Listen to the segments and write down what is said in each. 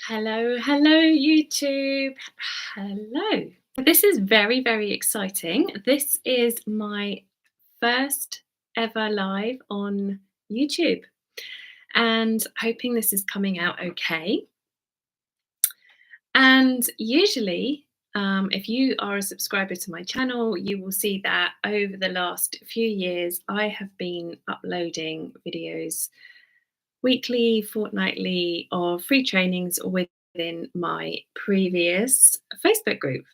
Hello, hello, YouTube. Hello. This is very, very exciting. This is my first ever live on YouTube, and hoping this is coming out okay. And usually, if you are a subscriber to my channel, you will see that over the last few years, I have been uploading videos weekly, fortnightly of free trainings within my previous Facebook group.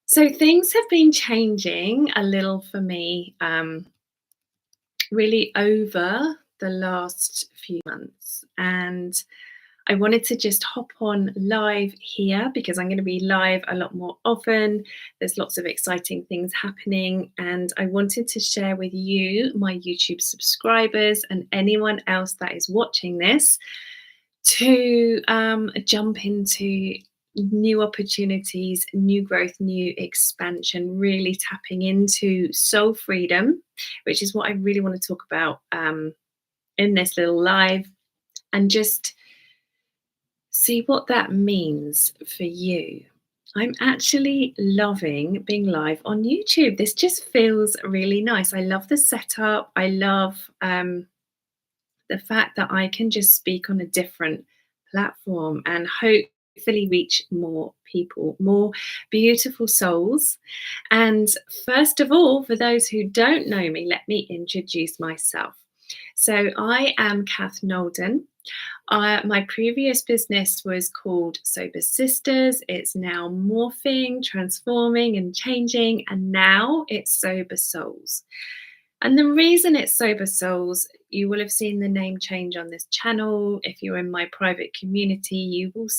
So things have been changing a little for me, really over the last few months. And I wanted to just hop on live here because I'm going to be live a lot more often. There's lots of exciting things happening, and I wanted to share with you, my YouTube subscribers, and anyone else that is watching this, to jump into new opportunities, new growth, new expansion, really tapping into soul freedom, which is what I really want to talk about in this little live, and just see what that means for you. I'm actually loving being live on YouTube. This just feels really nice. I love the setup. I love the fact that I can just speak on a different platform and hopefully reach more people, more beautiful souls. And first of all, for those who don't know me, let me introduce myself. So I am Kath Nolden. My previous business was called Sober Sisters. It's now morphing, transforming, and changing, and now it's Sober Souls. And the reason it's Sober Souls, you will have seen the name change on this channel. If you're in my private community, you will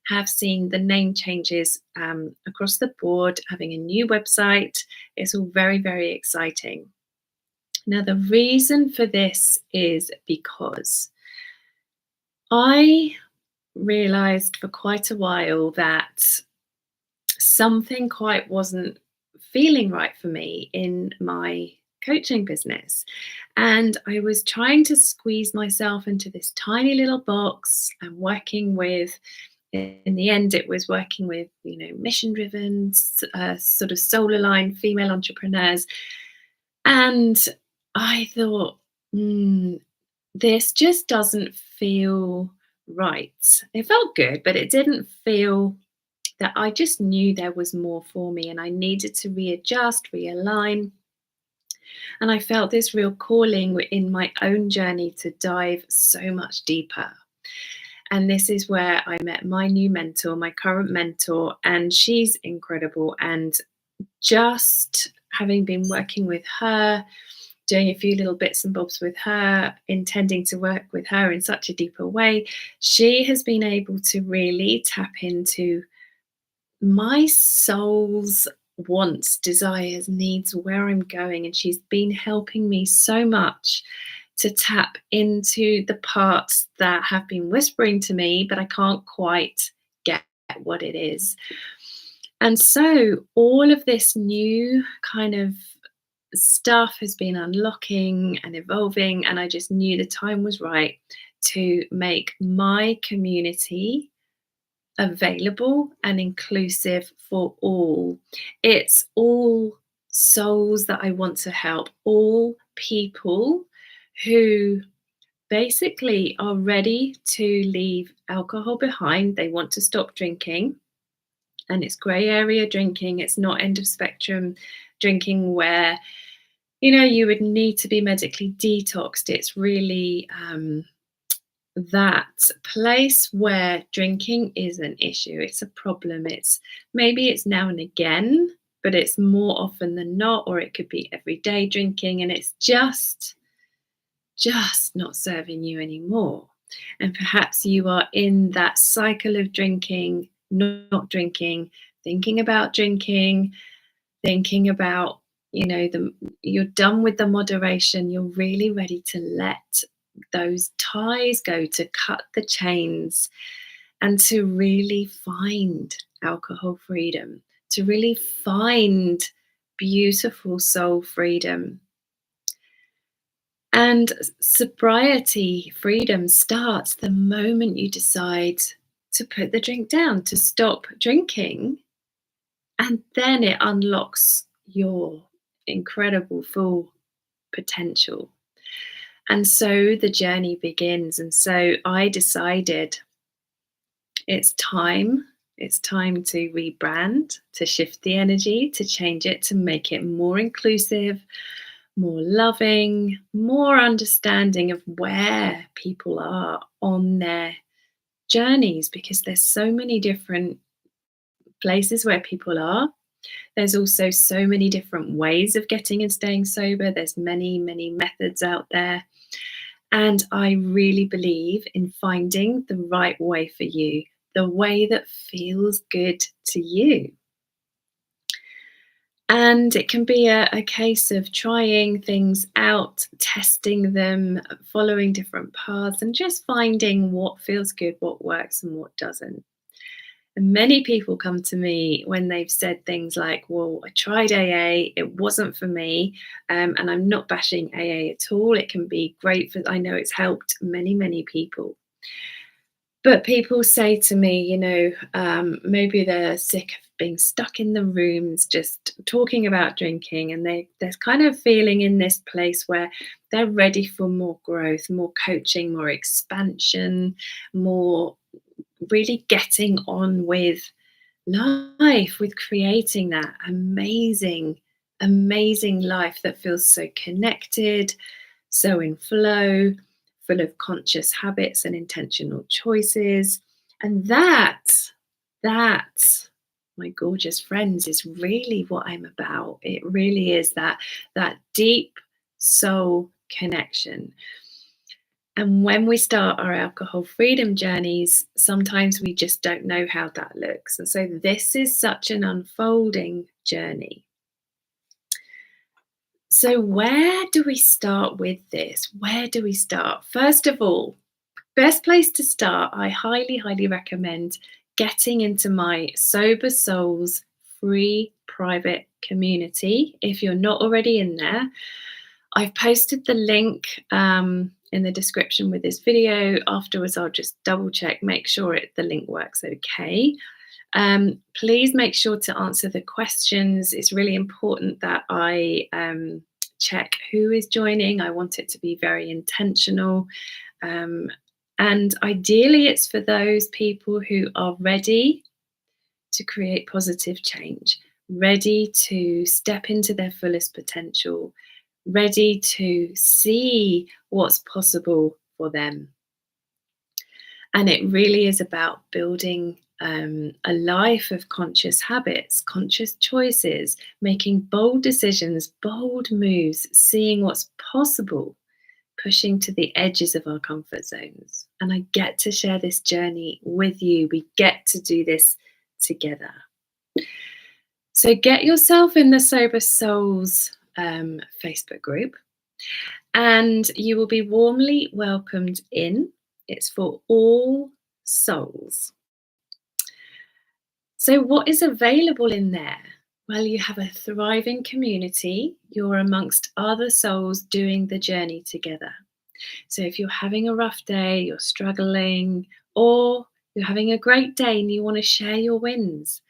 have seen the name changes across the board, having a new website. It's all very, very exciting. Now, the reason for this is because I realized for quite a while that something quite wasn't feeling right for me in my coaching business. And I was trying to squeeze myself into this tiny little box and working with, in the end, it was working with, mission driven, sort of soul aligned female entrepreneurs. And I thought, this just doesn't feel right. It felt good, but it didn't feel that. I just knew there was more for me and I needed to readjust, realign. And I felt this real calling in my own journey to dive so much deeper. And this is where I met my new mentor, my current mentor, and she's incredible. And just having been working with her, doing a few little bits and bobs with her, intending to work with her in such a deeper way, she has been able to really tap into my soul's wants, desires, needs, where I'm going. And she's been helping me so much to tap into the parts that have been whispering to me, but I can't quite get what it is. And so all of this new kind of stuff has been unlocking and evolving, and I just knew the time was right to make my community available and inclusive for all. It's all souls that I want to help, all people who basically are ready to leave alcohol behind. They want to stop drinking, and it's grey area drinking. It's not end of spectrum drinking where you would need to be medically detoxed. It's really that place where drinking is an issue. It's a problem. Maybe it's now and again, but it's more often than not, or it could be everyday drinking, and it's just not serving you anymore. And perhaps you are in that cycle of drinking, not drinking, thinking about drinking, thinking about, you're done with the moderation. You're really ready to let those ties go, to cut the chains, and to really find alcohol freedom, to really find beautiful soul freedom. And sobriety freedom starts the moment you decide to put the drink down, to stop drinking. And then it unlocks your incredible full potential. And so the journey begins. And so I decided it's time. It's time to rebrand, to shift the energy, to change it, to make it more inclusive, more loving, more understanding of where people are on their journeys, because there's so many different places where people are. There's also so many different ways of getting and staying sober. There's many, many methods out there. And I really believe in finding the right way for you, the way that feels good to you. And it can be a case of trying things out, testing them, following different paths, and just finding what feels good, what works, and what doesn't. And many people come to me when they've said things like, well, I tried AA, it wasn't for me. And I'm not bashing AA at all. It can be great for, I know it's helped many, many people. But people say to me, maybe they're sick of being stuck in the rooms, just talking about drinking, and they're kind of feeling in this place where they're ready for more growth, more coaching, more expansion, more really getting on with life, with creating that amazing, amazing life that feels so connected, so in flow, full of conscious habits and intentional choices. And that, my gorgeous friends, is really what I'm about. It really is that deep soul connection. And when we start our alcohol freedom journeys, sometimes we just don't know how that looks. And so this is such an unfolding journey. So where do we start with this? Where do we start? First of all, best place to start, I highly, highly recommend getting into my Sober Souls free private community. If you're not already in there, I've posted the link in the description with this video. Afterwards, I'll just double check, make sure the link works okay. Please make sure to answer the questions. It's really important that I check who is joining. I want it to be very intentional. And ideally, it's for those people who are ready to create positive change, ready to step into their fullest potential, ready to see what's possible for them. And it really is about building a life of conscious habits, conscious choices, making bold decisions, bold moves, seeing what's possible, pushing to the edges of our comfort zones. And I get to share this journey with you. We get to do this together. So get yourself in the Sober Souls Facebook group, and you will be warmly welcomed in. It's for all souls. So what is available in there? Well, you have a thriving community. You're amongst other souls doing the journey together. So if you're having a rough day, you're struggling, or you're having a great day and you want to share your wins,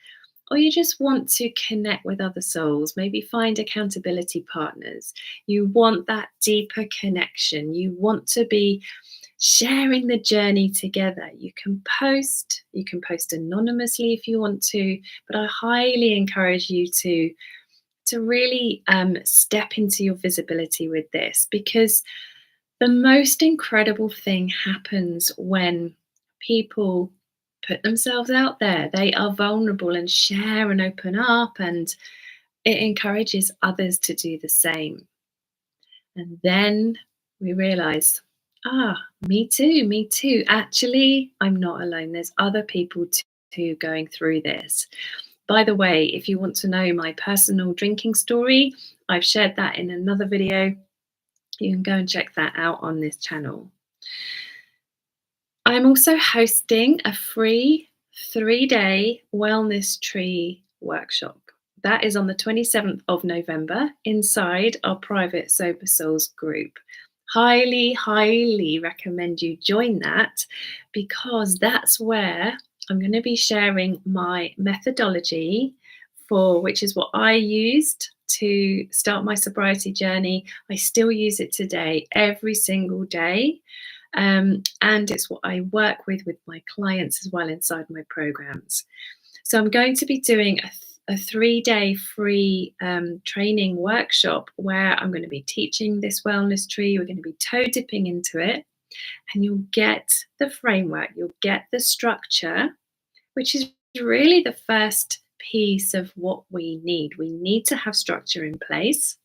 or you just want to connect with other souls, maybe find accountability partners, you want that deeper connection, you want to be sharing the journey together, you can post anonymously if you want to, but I highly encourage you to really step into your visibility with this, because the most incredible thing happens when people put themselves out there. They are vulnerable and share and open up, and it encourages others to do the same. And then we realize, me too. Actually, I'm not alone. There's other people too going through this. By the way, if you want to know my personal drinking story, I've shared that in another video. You can go and check that out on this channel. I'm also hosting a free 3-day wellness tree workshop. That is on the 27th of November inside our private Sober Souls group. Highly, highly recommend you join that, because that's where I'm going to be sharing my methodology for which is what I used to start my sobriety journey. I still use it today, every single day. And it's what I work with my clients as well inside my programs. So I'm going to be doing a 3-day free training workshop where I'm going to be teaching this wellness tree. We're going to be toe dipping into it, and you'll get the framework, you'll get the structure, which is really the first piece of what we need. We need to have structure in place.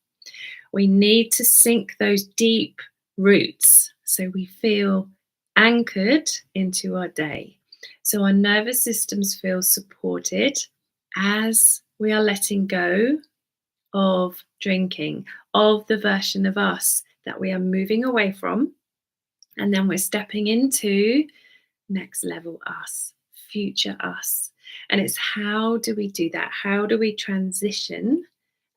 We need to sink those deep roots so we feel anchored into our day. So our nervous systems feel supported as we are letting go of drinking, of the version of us that we are moving away from. And then we're stepping into next level us, future us. And it's how do we do that? How do we transition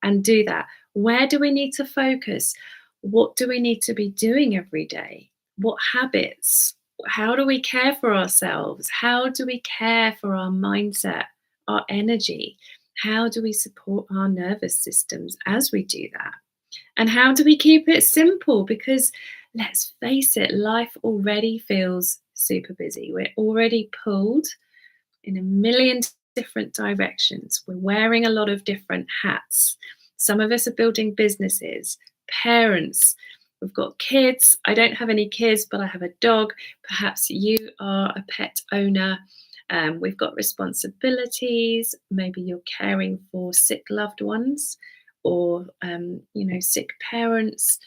and do that? Where do we need to focus? What do we need to be doing every day? What habits? How do we care for ourselves? How do we care for our mindset, our energy? How do we support our nervous systems as we do that? And how do we keep it simple? Because let's face it, life already feels super busy. We're already pulled in a million different directions. We're wearing a lot of different hats. Some of us are building businesses, parents. We've got kids. I don't have any kids, but I have a dog. Perhaps you are a pet owner. We've got responsibilities. Maybe you're caring for sick loved ones or, sick parents.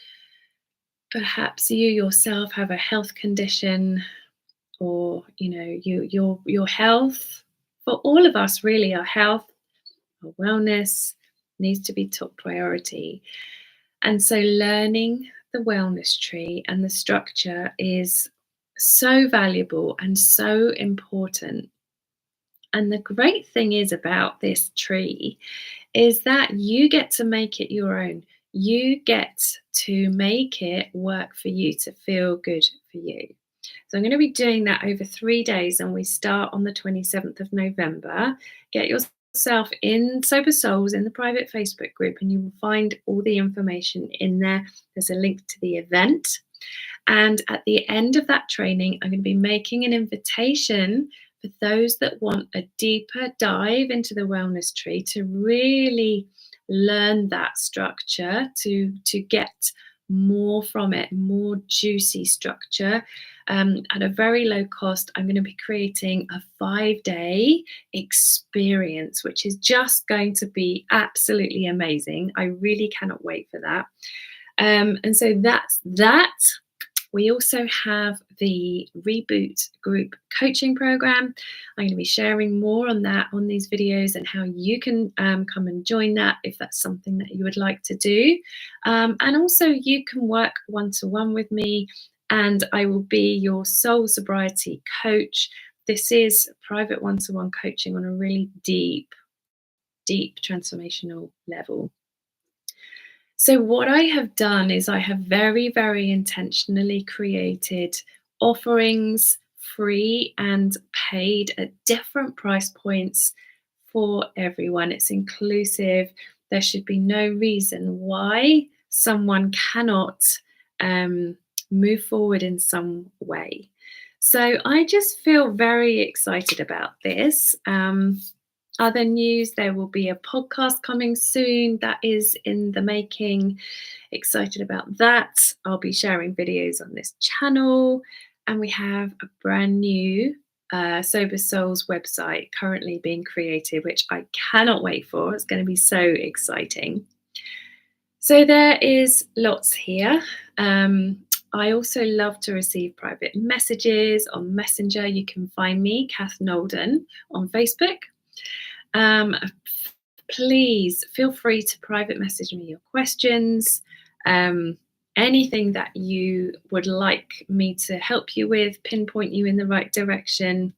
Perhaps you yourself have a health condition, or your health. For all of us, really, our health, our wellness needs to be top priority. And so learning the wellness tree and the structure is so valuable and so important. And the great thing is about this tree is that you get to make it your own. You get to make it work for you, to feel good for you. So I'm going to be doing that over 3 days, and we start on the 27th of November. Get yourself in Sober Souls in the private Facebook group, and you will find all the information in there. There's a link to the event. And at the end of that training, I'm going to be making an invitation for those that want a deeper dive into the wellness tree to really learn that structure, to get more from it, more juicy structure at a very low cost. I'm going to be creating a 5-day experience, which is just going to be absolutely amazing. I really cannot wait for that. And so that's that. We also have the Reboot Group Coaching Program. I'm going to be sharing more on that on these videos and how you can come and join that if that's something that you would like to do. And also you can work one-to-one with me, and I will be your soul sobriety coach. This is private one-to-one coaching on a really deep transformational level. So what I have done is I have very, very intentionally created offerings, free and paid, at different price points for everyone. It's inclusive. There should be no reason why someone cannot move forward in some way. So I just feel very excited about this. Other news, there will be a podcast coming soon that is in the making. Excited about that. I'll be sharing videos on this channel, and we have a brand new Sober Souls website currently being created, which I cannot wait for. It's going to be so exciting. So there is lots here. I also love to receive private messages on Messenger. You can find me, Kath Nolden, on Facebook. Please feel free to private message me your questions, anything that you would like me to help you with, pinpoint you in the right direction.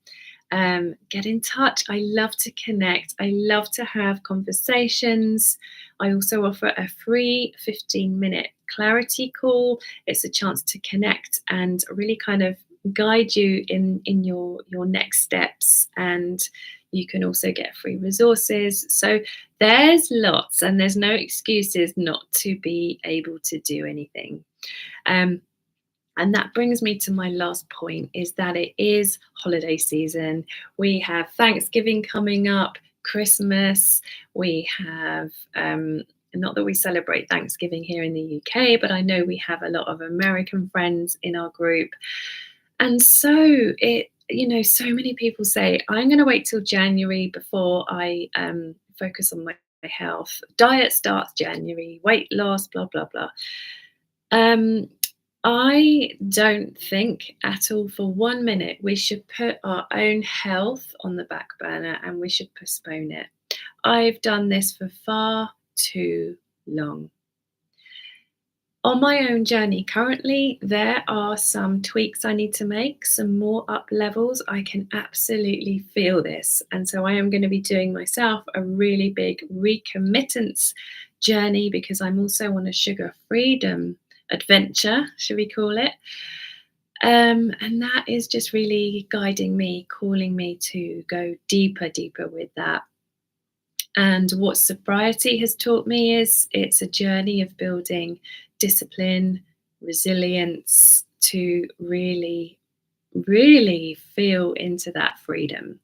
Get in touch. I love to connect. I love to have conversations. I also offer a free 15-minute clarity call. It's a chance to connect and really kind of guide you in your next steps, and you can also get free resources. So there's lots, and there's no excuses not to be able to do anything. Um, and that brings me to my last point, is that it is holiday season. We have Thanksgiving coming up, Christmas. We have, not that we celebrate Thanksgiving here in the UK, but I know we have a lot of American friends in our group. And so so many people say, I'm going to wait till January before I focus on my health. Diet starts January, weight loss, blah, blah, blah. Um, I don't think at all for 1 minute we should put our own health on the back burner and we should postpone it. I've done this for far too long. On my own journey currently, there are some tweaks I need to make, some more up levels. I can absolutely feel this. And so I am going to be doing myself a really big recommittance journey, because I'm also on a sugar freedom adventure, should we call it? And that is just really guiding me, calling me to go deeper, deeper with that. And what sobriety has taught me is it's a journey of building discipline, resilience to really, really feel into that freedom.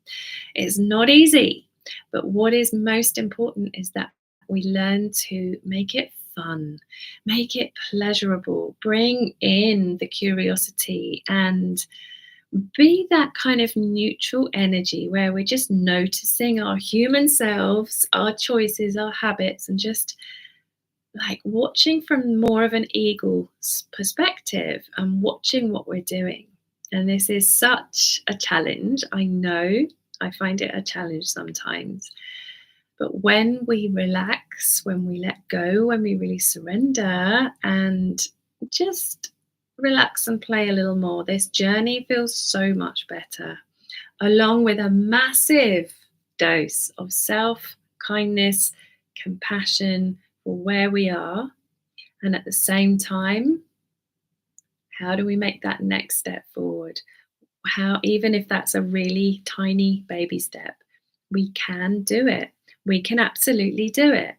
It's not easy, but what is most important is that we learn to make it fun, make it pleasurable, bring in the curiosity, and be that kind of neutral energy where we're just noticing our human selves, our choices, our habits, and just like watching from more of an eagle's perspective and watching what we're doing. And this is such a challenge. I know I find it a challenge sometimes. But when we relax, when we let go, when we really surrender and just relax and play a little more, this journey feels so much better, along with a massive dose of self kindness, compassion for where we are. And at the same time, how do we make that next step forward? How, even if that's a really tiny baby step, we can do it. We can absolutely do it.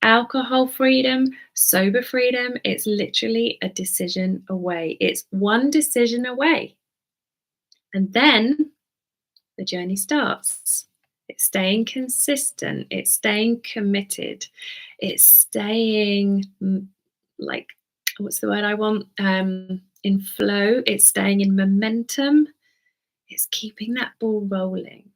Alcohol freedom, sober freedom, it's literally a decision away. It's one decision away. And then the journey starts. It's staying consistent. It's staying committed. It's staying like, what's the word I want? In flow. It's staying in momentum. It's keeping that ball rolling.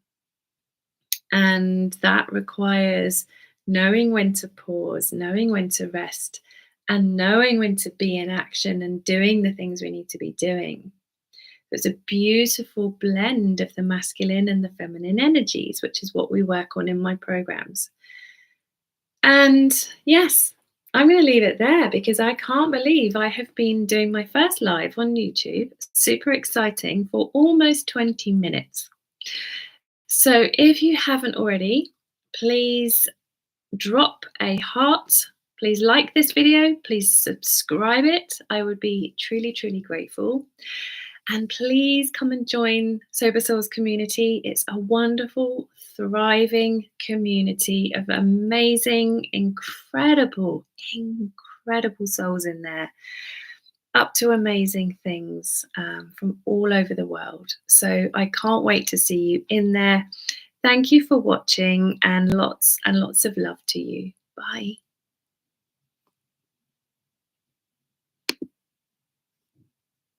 And that requires knowing when to pause, knowing when to rest, and knowing when to be in action and doing the things we need to be doing. It's a beautiful blend of the masculine and the feminine energies, which is what we work on in my programs. And yes, I'm going to leave it there because I can't believe I have been doing my first live on YouTube, super exciting, for almost 20 minutes. So if you haven't already, please drop a heart. Please like this video. Please subscribe it. I would be truly, truly grateful. And please come and join Sober Souls community. It's a wonderful, thriving community of amazing, incredible, incredible souls in there, up to amazing things from all over the world. So I can't wait to see you in there. Thank you for watching, and lots of love to you. Bye.